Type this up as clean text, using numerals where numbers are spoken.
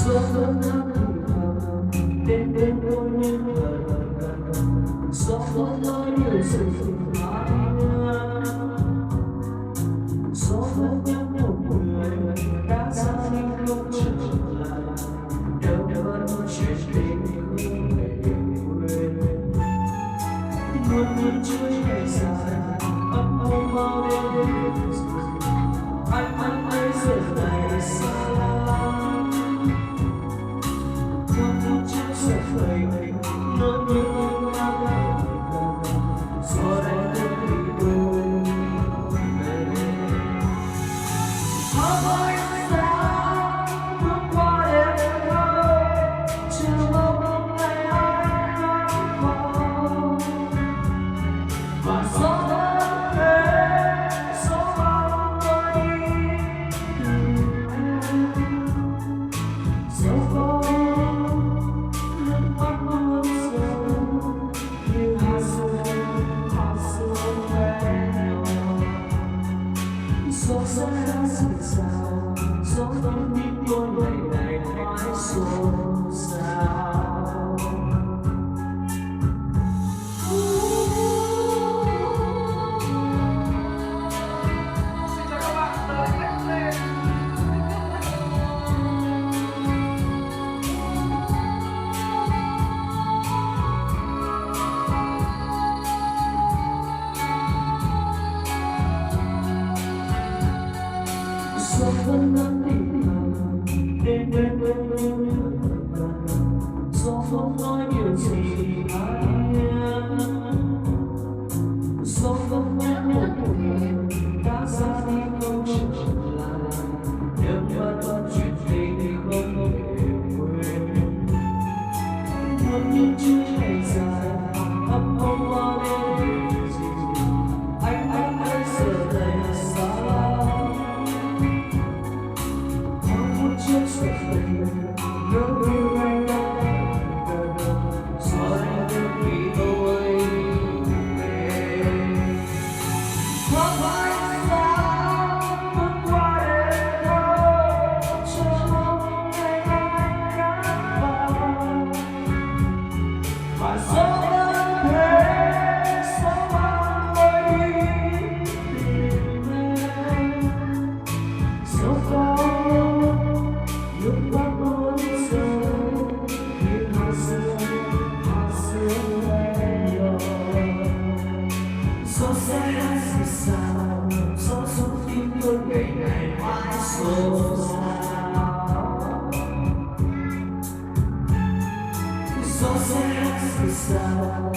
Gió vẫn nắng đến bên tôi nhưng gió vẫn nói điều gì ai gió vẫn nhắc một người đã ra đi không trở lại đâu vẫn chuyện tình về quên muốn chuối ngày dài ấp ôm bao đêm anh ấy giờ này xa lắm muốn chia sẻ với nỗi nhớ anh gió đã đến đi đôi how I stand bước qua đêm thơ chưa mong ngày anh vào và gió vẫn thế gió mang tôi đi dẫu có nước mắt muôn sầu như hạt sương quen nhau gió sẽ dịu dàng gió vẫn biết đôi ngày này mãi xôn xao gió vẫn nắng đi đến bên gió không nói điều gì ai gió không nhắc một người đã ra đi không trở lại nếu vẫn chuyện tình không thể quên muốn những chuỗi ngày dài ấp ôm bao đêm gì anh ấy giờ này xa lắm chia sẻ với nỗi yêu anh gió đã đến khi tôi về thoáng mãi xa bước qua đêm thơ chờ mong ngày anh gắn vào và gió vẫn thế gió mang tôi đi tìm em dẫu có nước mắt muôn rơi như hạt sương quen nhau gió sẽ dịu dàng gió giúp tim tôi ngày ngày mãi xôn xao gió sẽ dịu dàng